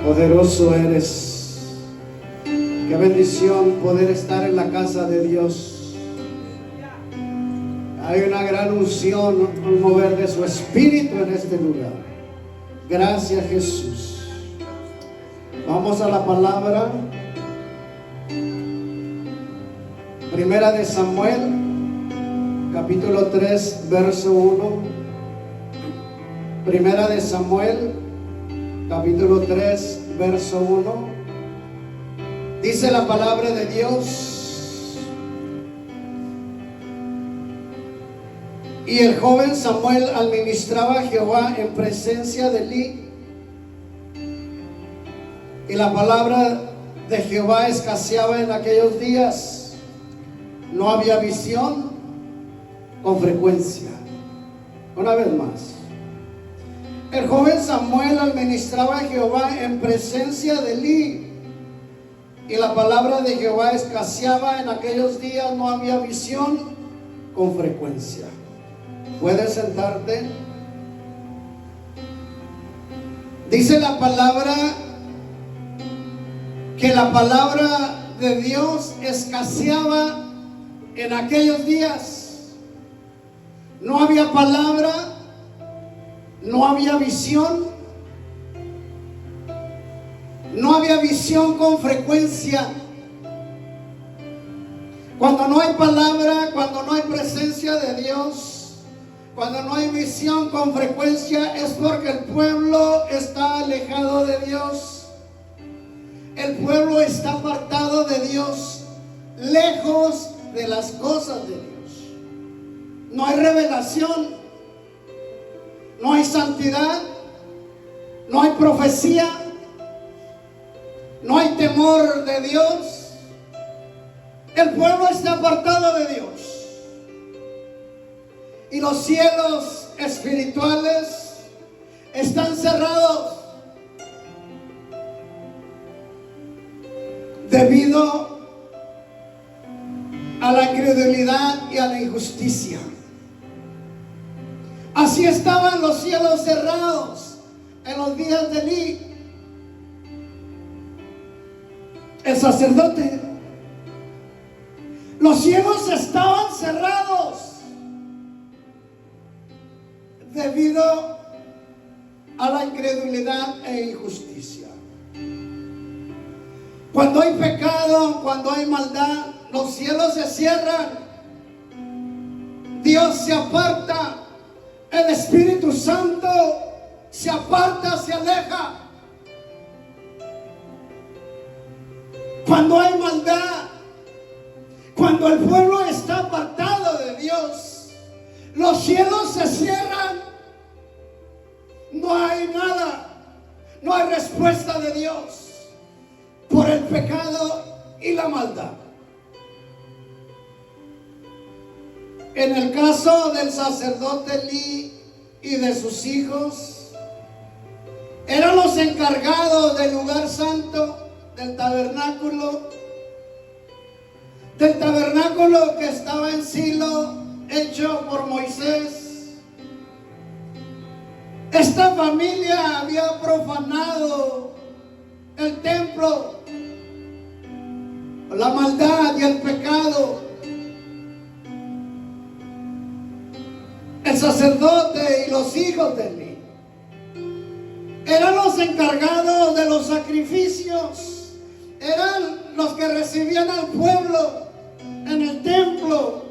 Poderoso eres. Qué bendición poder estar en la casa de Dios. Hay una gran unción, un mover de su espíritu en este lugar. Gracias, Jesús. Vamos a la palabra. Primera de Samuel, capítulo 3, verso 1. Primera de Samuel, capítulo 3, verso 1. Dice la palabra de Dios: y el joven Samuel administraba a Jehová en presencia de Elí, y la palabra de Jehová escaseaba en aquellos días. No había visión con frecuencia. Una vez más. El joven Samuel administraba a Jehová en presencia de Elí, y la palabra de Jehová escaseaba en aquellos días. No había visión con frecuencia. ¿Puedes sentarte? Dice la palabra que la palabra de Dios escaseaba en aquellos días. No había palabra, no había visión, no había visión con frecuencia. Cuando no hay palabra, cuando no hay presencia de Dios, cuando no hay visión con frecuencia, es porque el pueblo está alejado de Dios. El pueblo está apartado de Dios, lejos de las cosas de Dios. No hay revelación, no hay santidad, no hay profecía, no hay temor de Dios. El pueblo está apartado de Dios. Y los cielos espirituales están cerrados debido a la incredulidad y a la injusticia. Así estaban los cielos cerrados en los días de Elí, el sacerdote. Los cielos estaban cerrados debido a la incredulidad e injusticia. Cuando hay pecado, cuando hay maldad, los cielos se cierran, Dios se aparta, el Espíritu Santo se aparta, se aleja. Cuando hay maldad, cuando el pueblo está apartado de Dios, los cielos se cierran. No hay nada, no hay respuesta de Dios por el pecado y la maldad. En el caso del sacerdote Elí y de sus hijos, eran los encargados del lugar santo, del tabernáculo que estaba en Silo, hecho por Moisés. Esta familia había profanado el templo, la maldad y el pecado. El sacerdote y los hijos de Elí eran los encargados de los sacrificios, eran los que recibían al pueblo en el templo,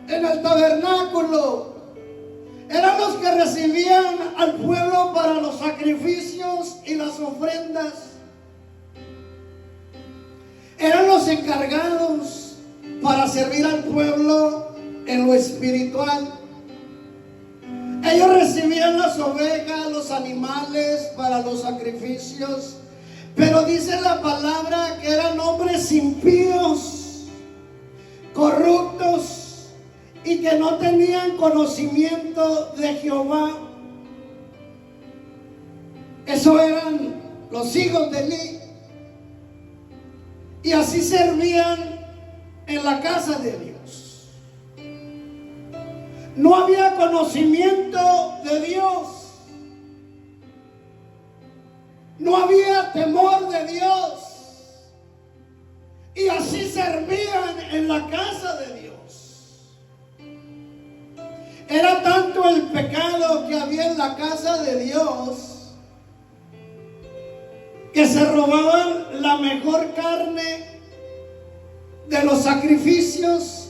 en el tabernáculo. Eran los que recibían al pueblo para los sacrificios y las ofrendas. Eran los encargados para servir al pueblo en lo espiritual. Ellos recibían las ovejas, los animales para los sacrificios, pero dice la palabra que eran hombres impíos, corruptos y que no tenían conocimiento de Jehová. Eso eran los hijos de Elí, y así servían en la casa de Dios. No había conocimiento de Dios. No había temor de Dios. Y así servían en la casa de Dios. Era tanto el pecado que había en la casa de Dios que se robaban la mejor carne de los sacrificios.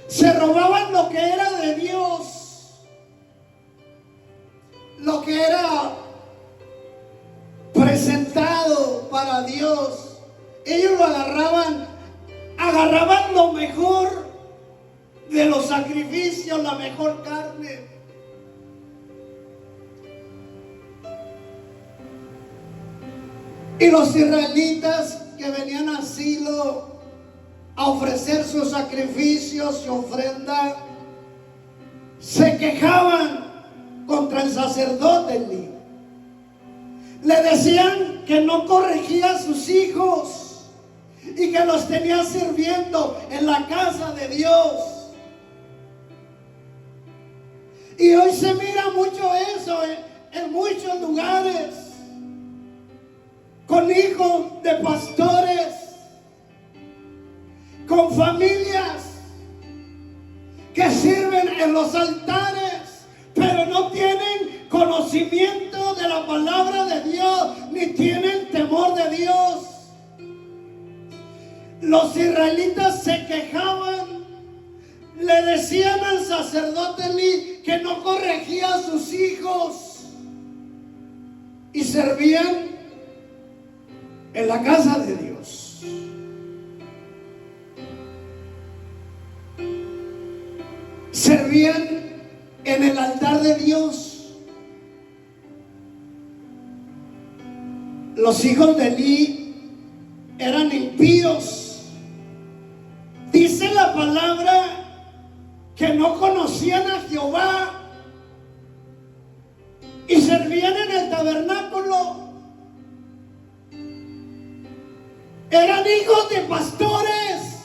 Se robaban lo que era de Dios, lo que era presentado para Dios. Ellos lo agarraban lo mejor de los sacrificios, la mejor carne. Y los israelitas que venían a Silo a ofrecer sus sacrificios y ofrenda, se quejaban contra el sacerdote Elí. Le decían que no corregía a sus hijos y que los tenía sirviendo en la casa de Dios. Y hoy se mira mucho eso en muchos lugares, con hijos de pastores, con familias que sirven en los altares, pero no tienen conocimiento de la palabra de Dios, ni tienen temor de Dios. Los israelitas se quejaban, le decían al sacerdote Elí que no corregía a sus hijos y servían en la casa de Dios. Servían en el altar de Dios. Los hijos de Elí eran impíos. Dice la palabra que no conocían a Jehová y servían en el tabernáculo. Eran hijos de pastores,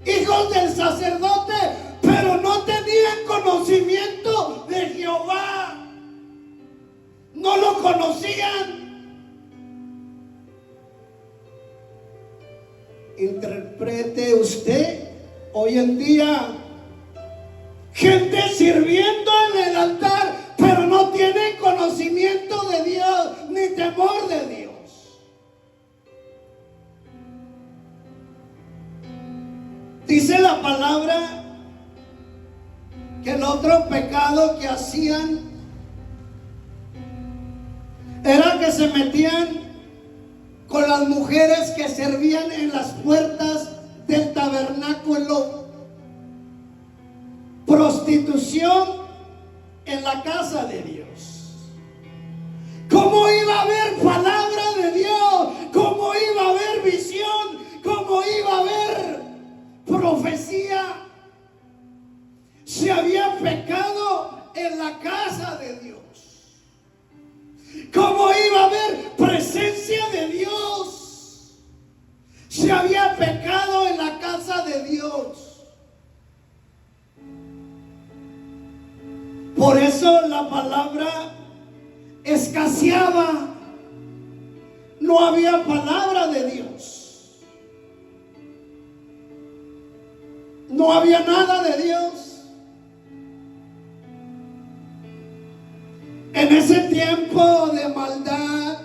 hijos del sacerdote, pero no tenían conocimiento de Jehová. No lo conocían. Interprete usted hoy en día gente sirviendo en el altar, pero no tiene conocimiento de Dios ni temor de Dios. Dice la palabra que el otro pecado que hacían era que se metían con las mujeres que servían en las puertas del tabernáculo. Prostitución en la casa de Dios. ¿Cómo iba a haber palabra de Dios? ¿Cómo iba a haber visión? ¿Cómo iba a haber profecía? Si había pecado en la casa de Dios. ¿Cómo iba a haber presencia de Dios si había pecado en la casa de Dios? Por eso la palabra escaseaba. No había palabra de Dios. No había nada de Dios. En ese tiempo de maldad,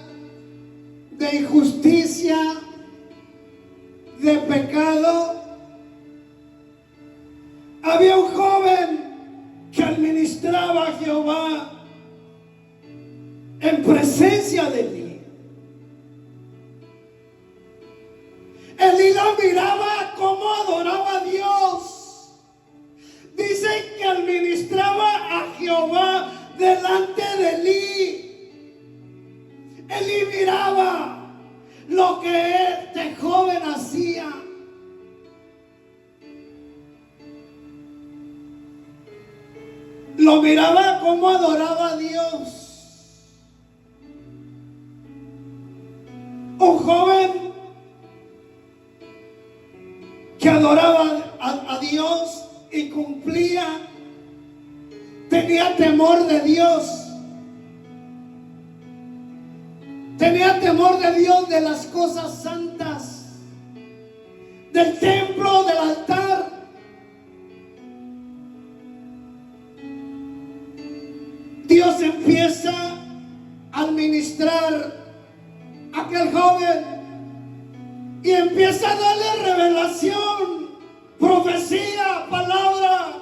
de injusticia, de pecado, había un joven que administraba a Jehová en presencia de Elí. Elí lo miraba cómo adoraba a Dios. Dicen que administraba a Jehová delante de Elí. Elí miraba lo que este joven hacía. Lo miraba como adoraba a Dios. Un joven que adoraba a Dios y cumplía. Tenía temor de Dios. tenía temor de Dios, de las cosas santas, del templo, del altar. Dios empieza a administrar a aquel joven y empieza a darle revelación, profecía, palabra.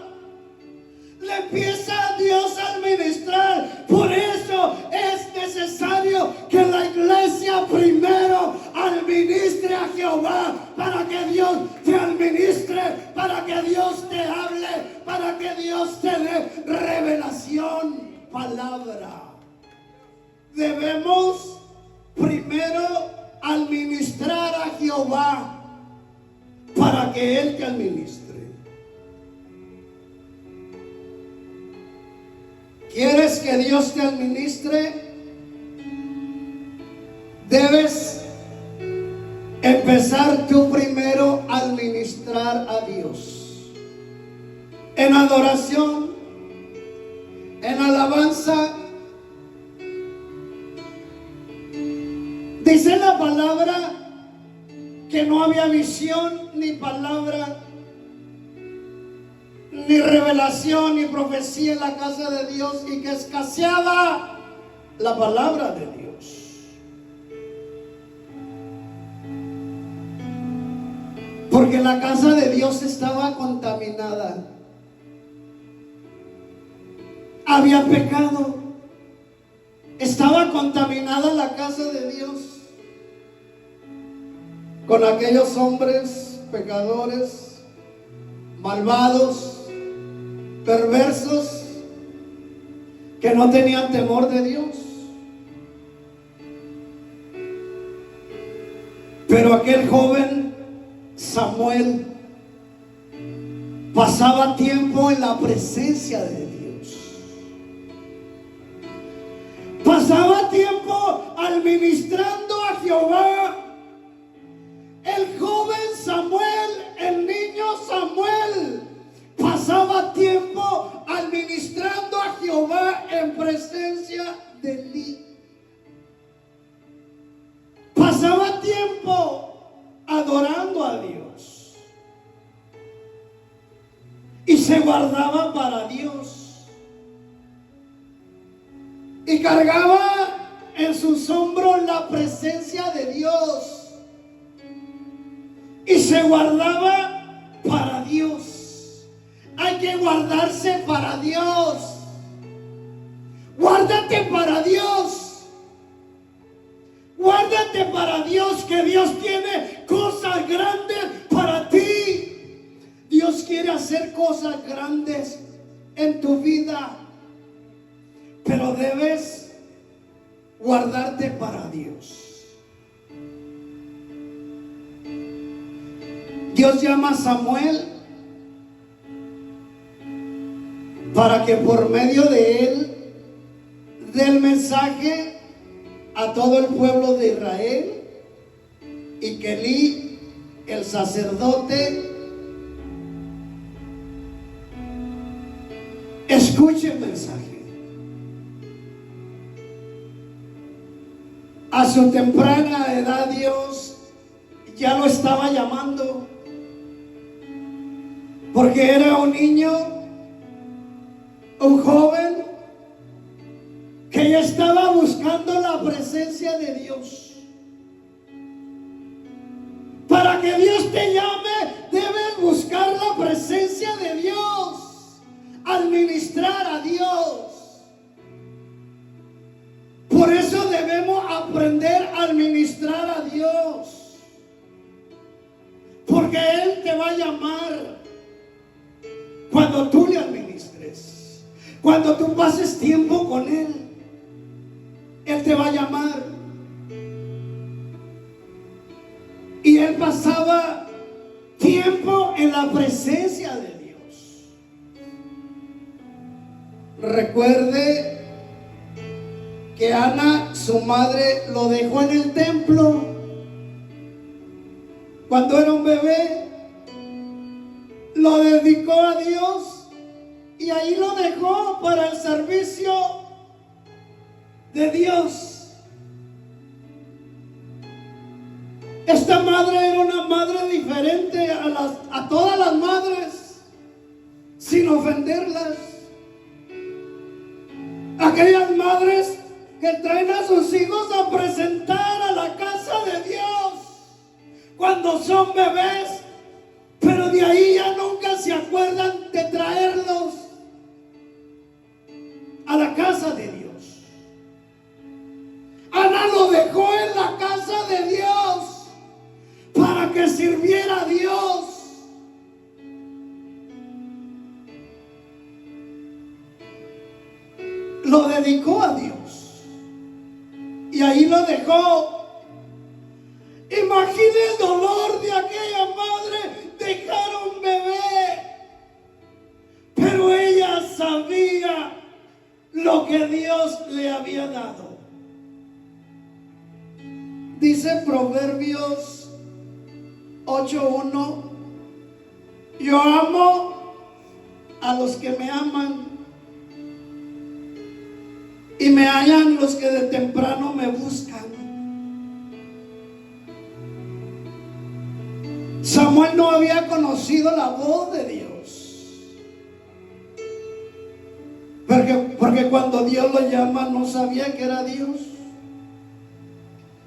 Le empieza Dios a administrar. Por eso es necesario que la iglesia primero administre a Jehová, para que Dios te administre, para que Dios te hable, para que Dios te dé revelación, palabra. Debemos primero administrar a Jehová para que Él te administre. ¿Quieres que Dios te administre? Debes empezar tú primero a administrar a Dios en adoración, en alabanza. Dice la palabra que no había visión, ni palabra, ni revelación, ni profecía en la casa de Dios, y que escaseaba la palabra de Dios. Porque la casa de Dios estaba contaminada. Había pecado. Estaba contaminada la casa de Dios con aquellos hombres pecadores, malvados, perversos, que no tenían temor de Dios. Pero aquel joven Samuel pasaba tiempo en la presencia de Dios. Pasaba tiempo administrando a Jehová. El joven Samuel, el niño Samuel, pasaba tiempo administrando a Jehová en presencia de Elí. Pasaba tiempo adorando a Dios y se guardaba para Dios y cargaba en sus hombros la presencia de Dios y se guardaba para Dios. Hay que guardarse para Dios. Guárdate para Dios. Guárdate para Dios, que Dios tiene cosas grandes para ti. Dios quiere hacer cosas grandes en tu vida, pero debes guardarte para Dios. Dios llama a Samuel para que por medio de él dé el mensaje a todo el pueblo de Israel, y que Elí, el sacerdote, escuche el mensaje. A su temprana edad Dios ya lo estaba llamando, porque era un niño, un joven, que ya estaba buscando la presencia de Dios. Para que Dios te llame, debes buscar la presencia de Dios, administrar a Dios. Por eso debemos aprender a administrar a Dios, porque Él te va a llamar cuando tú le administres, cuando tú pases tiempo con Él. Él te va a llamar. Y él pasaba tiempo en la presencia de Dios. Recuerde que Ana, su madre, lo dejó en el templo cuando era un bebé. Lo dedicó a Dios y ahí lo dejó para el servicio de Dios. Esta madre era una madre diferente a todas las madres, sin ofenderlas. Aquellas madres que traen a sus hijos a presentar a la casa de Dios cuando son bebés, pero de ahí ya nunca se acuerdan de traerlos a la casa de Dios. Ana lo dejó en la casa de Dios para que sirviera a Dios. Lo dedicó a Dios y ahí lo dejó. Imagine el dolor de aquella madre dejar a un bebé, pero ella sabía lo que Dios le había dado. Dice Proverbios 8:1: yo amo a los que me aman, y me hallan los que de temprano me buscan. Samuel no había conocido la voz de Dios, porque cuando Dios lo llama no sabía que era Dios.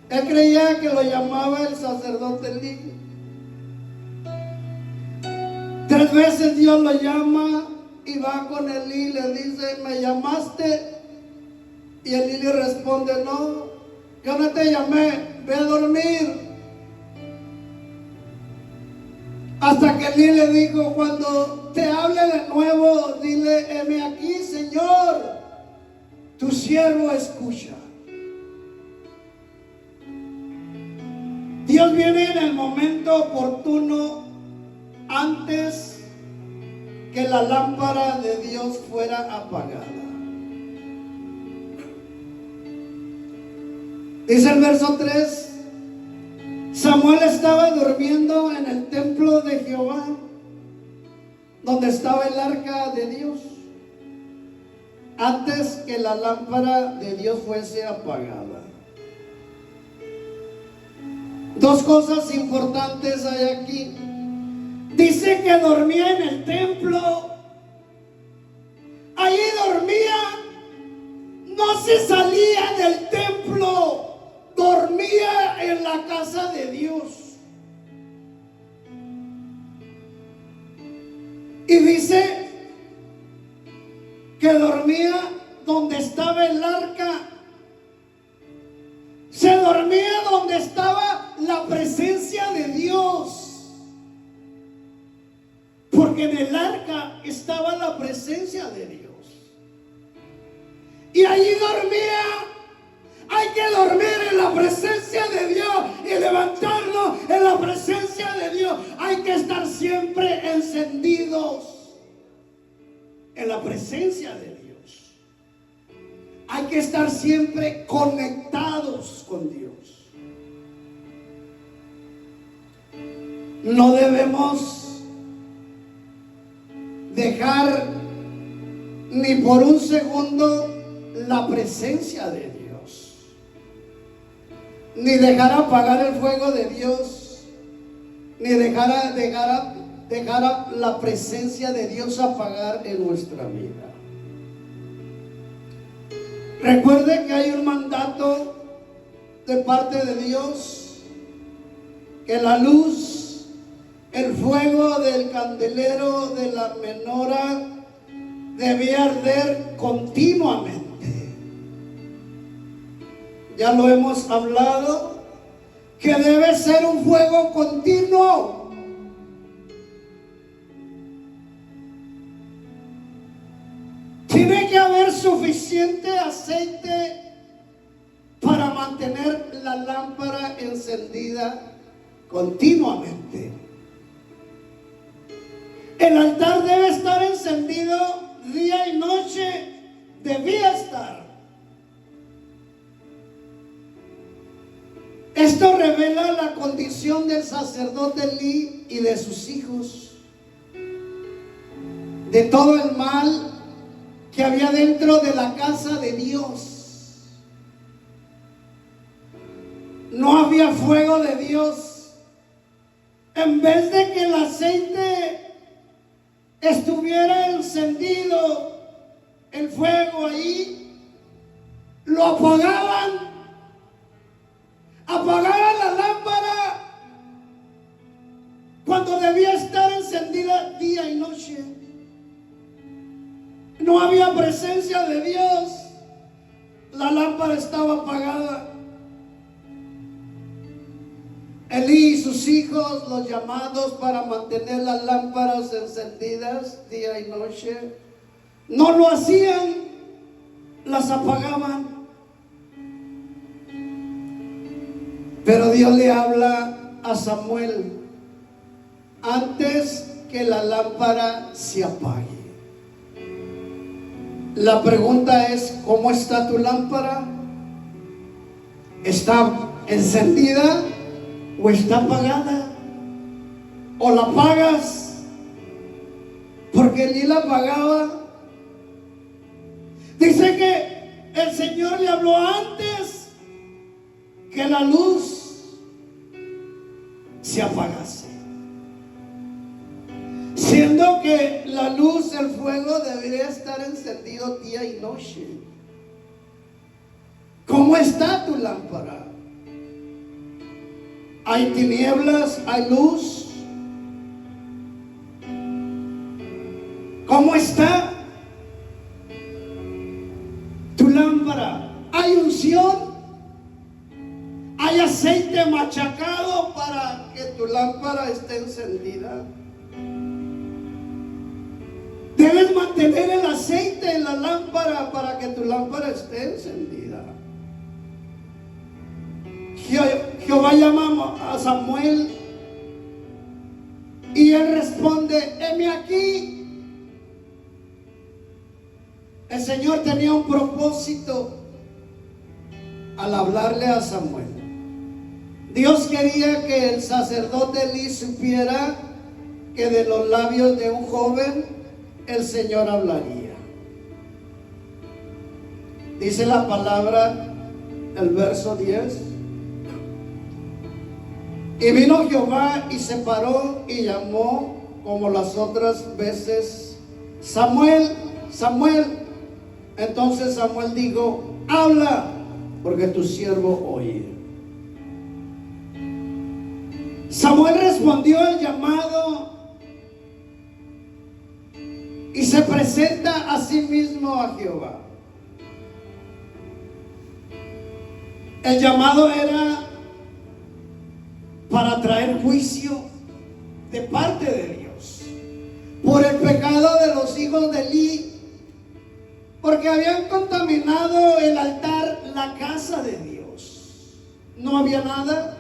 Él creía que lo llamaba el sacerdote Elí. 3 veces Dios lo llama y va con Elí y le dice: ¿me llamaste? Y Elí le responde: no, yo no te llamé, ve a dormir. Hasta que Elí le dijo: cuando te hable de nuevo, dile: heme aquí, Señor, tu siervo escucha. Dios viene en el momento oportuno, antes que la lámpara de Dios fuera apagada. Dice el verso 3: Samuel estaba durmiendo en el templo de Jehová, donde estaba el arca de Dios, antes que la lámpara de Dios fuese apagada. 2 cosas importantes hay aquí. Dice que dormía en el templo. Allí dormía, no se salía del templo. Dormía en la casa de Dios. Y dice que dormía donde estaba el arca. Se dormía donde estaba la presencia de Dios. Porque en el arca estaba la presencia de Dios. Y allí dormía. Hay que dormir en la presencia de Dios y levantarnos en la presencia de Dios. Hay que estar siempre encendidos en la presencia de Dios. Hay que estar siempre conectados con Dios. No debemos dejar ni por un segundo la presencia de Dios. Ni dejar apagar el fuego de Dios, ni dejar la presencia de Dios apagar en nuestra vida. Recuerde que hay un mandato de parte de Dios, que la luz, el fuego del candelero de la menorá debía arder continuamente. Ya lo hemos hablado, que debe ser un fuego continuo. Tiene que haber suficiente aceite para mantener la lámpara encendida continuamente. El altar debe estar encendido día y noche, debía estar. Esto revela la condición del sacerdote Elí y de sus hijos, de todo el mal que había dentro de la casa de Dios. No había fuego de Dios en vez de que el aceite estuviera encendido, el fuego ahí, lo apagaban. Apagaban la lámpara cuando debía estar encendida día y noche. No había presencia de Dios, la lámpara estaba apagada. Elí y sus hijos, los llamados para mantener las lámparas encendidas día y noche, no lo hacían, las apagaban. Pero Dios le habla a Samuel antes que la lámpara se apague. La pregunta es, ¿cómo está tu lámpara? ¿Está encendida o está apagada? ¿O la apagas? Porque Elí la apagaba. Dice que el Señor le habló antes que la luz se apagase, siendo que la luz, el fuego debería estar encendido día y noche. ¿Cómo está tu lámpara? ¿Hay tinieblas? ¿Hay luz? ¿Cómo está tu lámpara? ¿Hay unción? ¿Hay aceite machacado para que tu lámpara esté encendida? Debes mantener el aceite en la lámpara para que tu lámpara esté encendida. Jehová llama a Samuel y él responde: heme aquí. El Señor tenía un propósito al hablarle a Samuel. Dios quería que el sacerdote Elí supiera que de los labios de un joven el Señor hablaría. Dice la palabra, el verso 10: y vino Jehová y se paró y llamó como las otras veces: Samuel, Samuel. Entonces Samuel dijo: habla, porque tu siervo oye. Samuel respondió al llamado y se presenta a sí mismo a Jehová. El llamado era para traer juicio de parte de Dios por el pecado de los hijos de Elí, porque habían contaminado el altar, la casa de Dios. No había nada.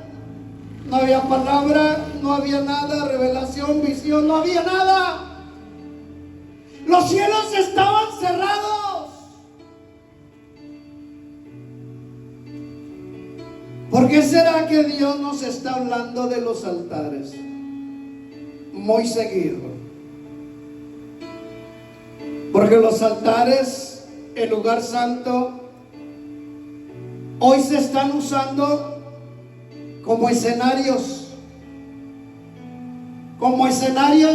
No había palabra, no había nada, revelación, visión, no había nada. Los cielos estaban cerrados. ¿Por qué será que Dios nos está hablando de los altares muy seguido? Porque los altares, el lugar santo, hoy se están usando como escenarios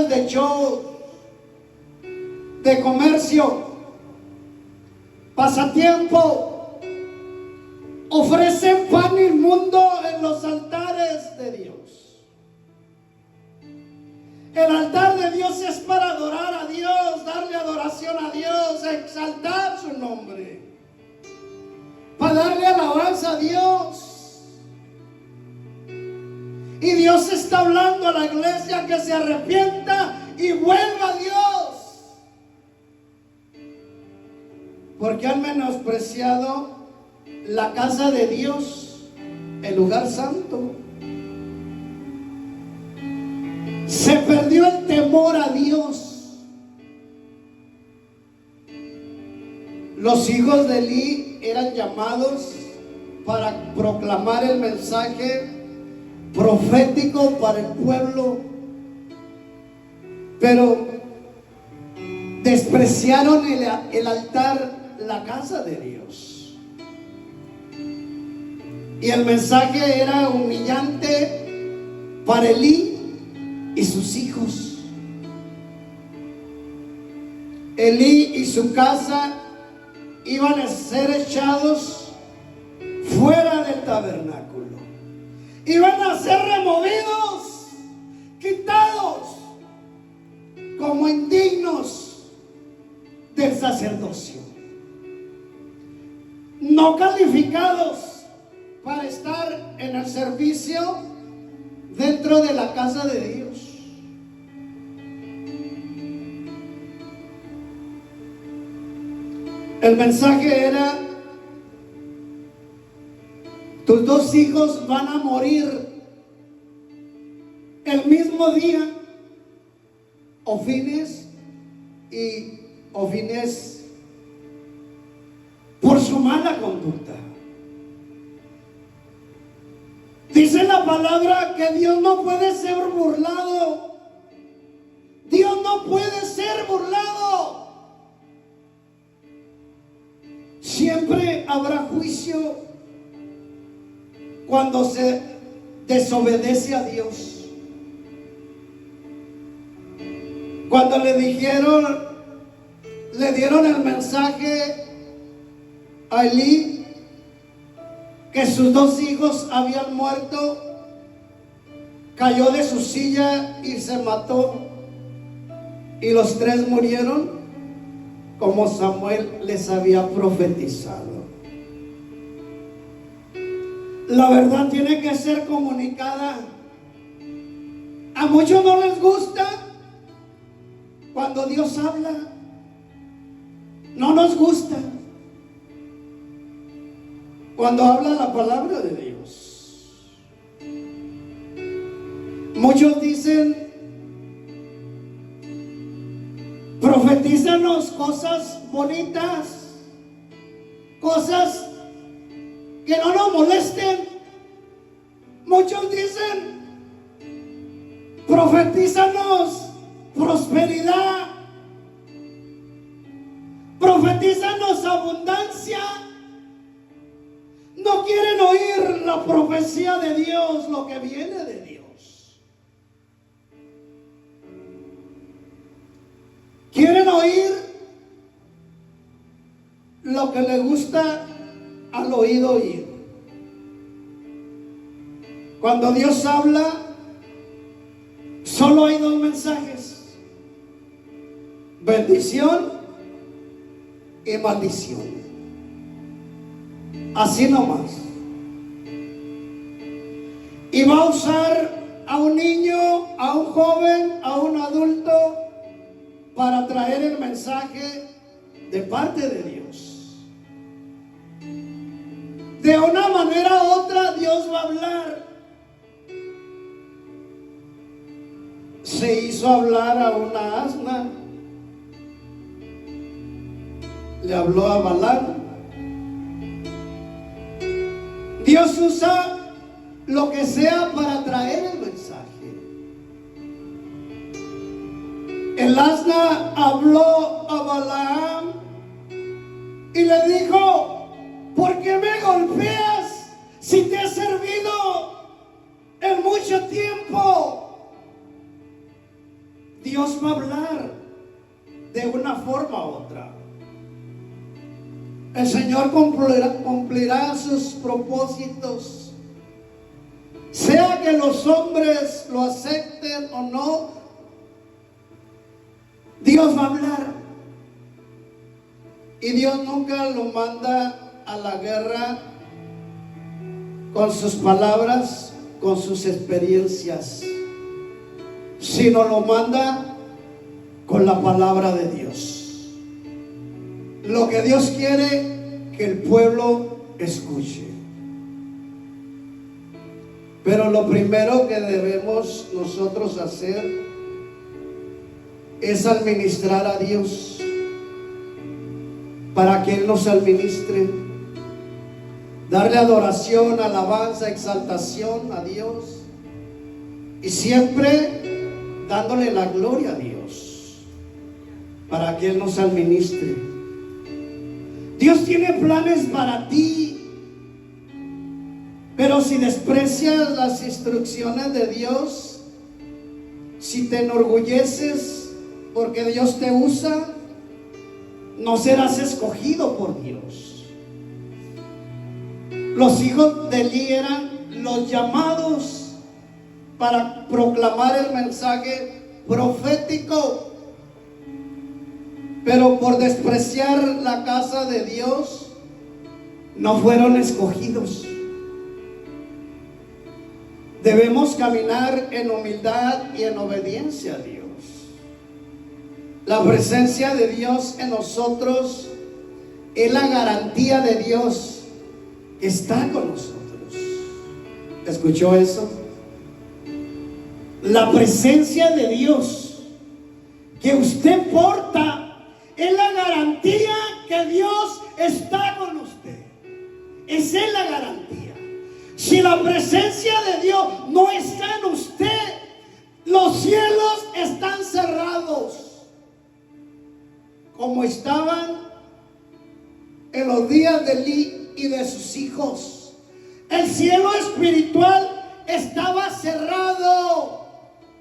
de show, de comercio, pasatiempo. Ofrecen pan inmundo en los altares de Dios. El altar de Dios es para adorar a Dios, darle adoración a Dios, exaltar su nombre, para darle alabanza a Dios. Y Dios está hablando a la iglesia que se arrepienta y vuelva a Dios, porque han menospreciado la casa de Dios, el lugar santo. Se perdió el temor a Dios. Los hijos de Elí eran llamados para proclamar el mensaje profético para el pueblo, pero despreciaron el altar, la casa de Dios, y el mensaje era humillante para Elí y sus hijos. Elí y su casa iban a ser echados fuera del tabernáculo. Iban a ser removidos, quitados como indignos del sacerdocio, no calificados para estar en el servicio dentro de la casa de Dios. El mensaje era: tus dos hijos van a morir el mismo día, Ofines y Ofines, por su mala conducta. Dice la palabra que Dios no puede ser burlado. Dios no puede ser burlado. Siempre habrá juicio cuando se desobedece a Dios. Cuando le dieron el mensaje a Elí que sus dos hijos habían muerto, cayó de su silla y se mató, y los tres murieron como Samuel les había profetizado. La verdad tiene que ser comunicada. A muchos no les gusta cuando Dios habla. No nos gusta cuando habla la palabra de Dios. Muchos dicen: profetízanos cosas bonitas, cosas que no nos molesten. Muchos dicen: profetízanos prosperidad, profetízanos abundancia. No quieren oír la profecía de Dios, lo que viene de Dios. Quieren oír lo que les gusta al oído oír. Cuando Dios habla, solo hay dos mensajes: bendición y maldición. Así nomás. Y va a usar a un niño, a un joven, a un adulto para traer el mensaje de parte de Dios. De una manera u otra Dios va a hablar. Se hizo hablar a una asna, le habló a Balaam. Dios usa lo que sea para traer el mensaje. El asna habló a Balaam y le dijo: ¿por qué me golpeas si te he servido en mucho tiempo? Dios va a hablar de una forma u otra. El Señor cumplirá sus propósitos, sea que los hombres lo acepten o no. Dios va a hablar. Y Dios nunca lo manda a la guerra con sus palabras, con sus experiencias, sino lo manda con la palabra de Dios. Lo que Dios quiere que el pueblo escuche. Pero lo primero que debemos nosotros hacer es administrar a Dios, para que Él nos administre, darle adoración, alabanza, exaltación a Dios, y siempre dándole la gloria a Dios, para que Él nos administre. Dios tiene planes para ti, pero si desprecias las instrucciones de Dios, si te enorgulleces porque Dios te usa, no serás escogido por Dios. Los hijos de Elí eran los llamados para proclamar el mensaje profético, pero por despreciar la casa de Dios no fueron escogidos. Debemos caminar en humildad y en obediencia a Dios. La presencia de Dios en nosotros es la garantía de Dios que está con nosotros. ¿Escuchó eso? La presencia de Dios que usted porta es la garantía que Dios está con usted. Esa es la garantía. Si la presencia de Dios no está en usted, los cielos están cerrados, como estaban en los días de Elí y de sus hijos. El cielo espiritual estaba cerrado.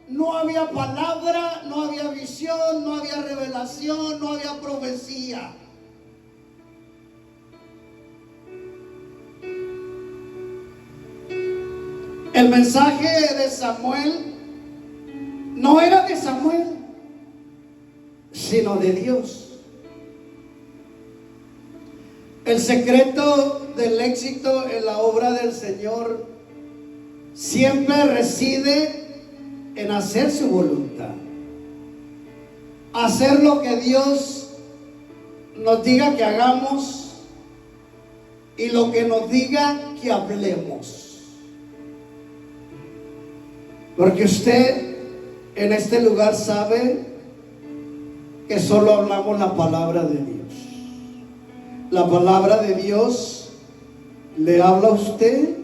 No había palabra, no había visión, no había revelación, no había profecía. El mensaje de Samuel no era de Samuel, sino de Dios. El secreto del éxito en la obra del Señor siempre reside en hacer su voluntad, hacer lo que Dios nos diga que hagamos y lo que nos diga que hablemos. Porque usted en este lugar sabe que solo hablamos la palabra de Dios. La palabra de Dios le habla a usted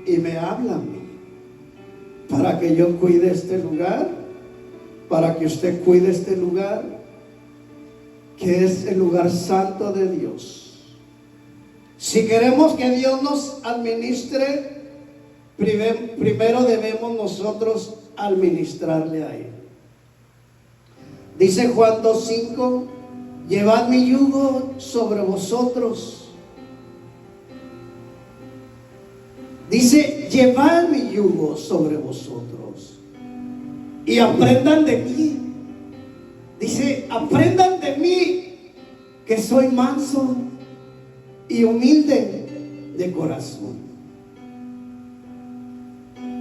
y me habla a mí, para que yo cuide este lugar, para que usted cuide este lugar, que es el lugar santo de Dios. Si queremos que Dios nos administre, primero debemos nosotros administrarle a Él. Dice Juan 2:5: llevad mi yugo sobre vosotros. Dice: llevad mi yugo sobre vosotros y aprendan de mí. Dice: aprendan de mí, que soy manso y humilde de corazón.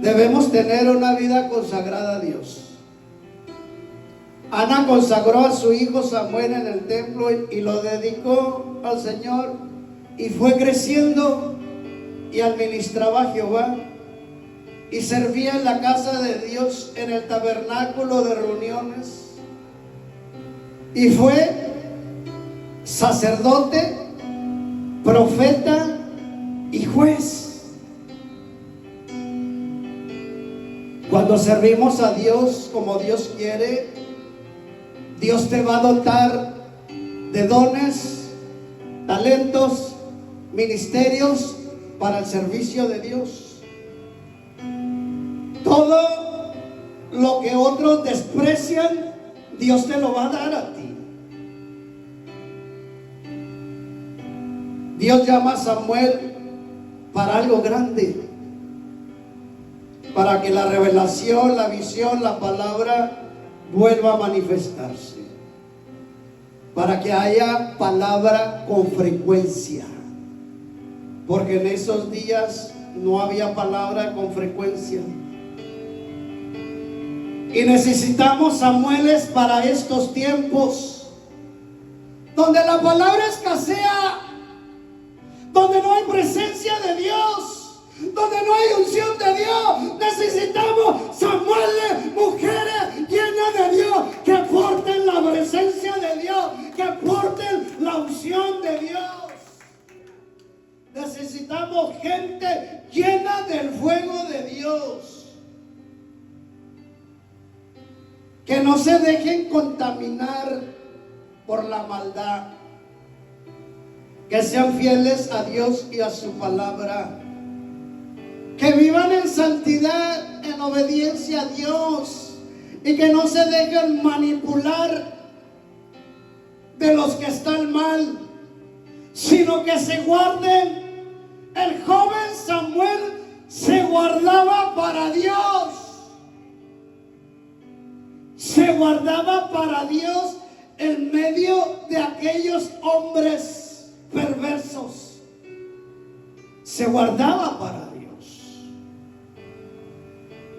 Debemos tener una vida consagrada a Dios. Ana consagró a su hijo Samuel en el templo y lo dedicó al Señor, y fue creciendo y administraba a Jehová y servía en la casa de Dios, en el tabernáculo de reuniones, y fue sacerdote, profeta y juez. Cuando servimos a Dios como Dios quiere, Dios te va a dotar de dones, talentos, ministerios para el servicio de Dios. Todo lo que otros desprecian, Dios te lo va a dar a ti. Dios llama a Samuel para algo grande, para que la revelación, la visión, la palabra vuelva a manifestarse, para que haya palabra con frecuencia, porque en esos días no había palabra con frecuencia. Y necesitamos Samueles para estos tiempos, donde la palabra escasea, donde no hay presencia de Dios, donde no hay unción de Dios. Necesitamos Samueles, mujeres llenas de Dios, que porten la presencia de Dios, que porten la unción de Dios. Necesitamos gente llena del fuego de Dios, que no se dejen contaminar por la maldad, que sean fieles a Dios y a su palabra, que vivan en santidad, en obediencia a Dios, y que no se dejen manipular de los que están mal, sino que se guarden. El joven Samuel se guardaba para Dios, se guardaba para Dios en medio de aquellos hombres perversos, se guardaba para Dios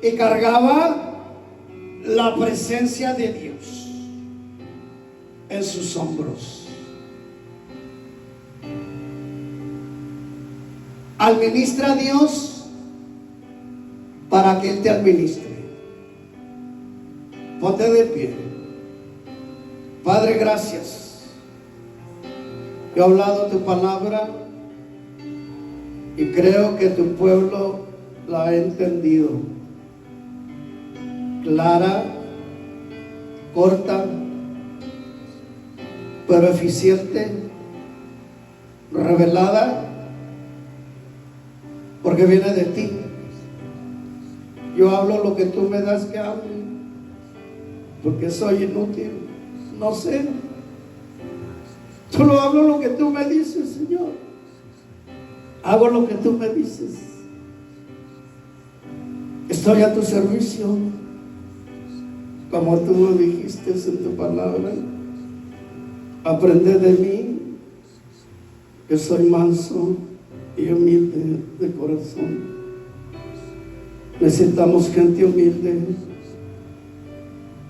y cargaba la presencia de Dios en sus hombros. Administra a Dios para que Él te administre. Ponte de pie. Padre, gracias. Yo he hablado tu palabra y creo que tu pueblo la ha entendido. Clara, corta, pero eficiente, revelada, porque viene de ti. Yo hablo lo que tú me das que hable, porque soy inútil, no sé. Solo hablo lo que tú me dices, Señor. Hago lo que tú me dices. Estoy a tu servicio, como tú dijiste en tu palabra. Aprende de mí, que soy manso y humilde de corazón. Necesitamos gente humilde,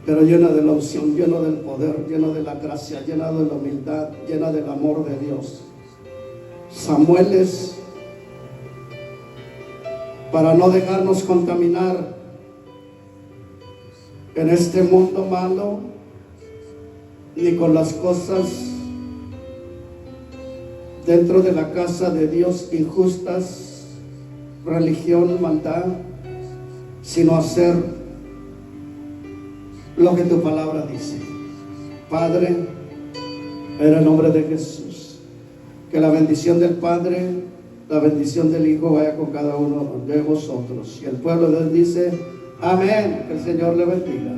pero llena de la unción, llena del poder, llena de la gracia, llena de la humildad, llena del amor de Dios. Samueles, para no dejarnos contaminar en este mundo malo, ni con las cosas dentro de la casa de Dios injustas, religión, maldad, sino hacer lo que tu palabra dice. Padre, en el nombre de Jesús, que la bendición del Padre, la bendición del Hijo vaya con cada uno de vosotros. Y el pueblo de Dios dice amén. Que el Señor le bendiga.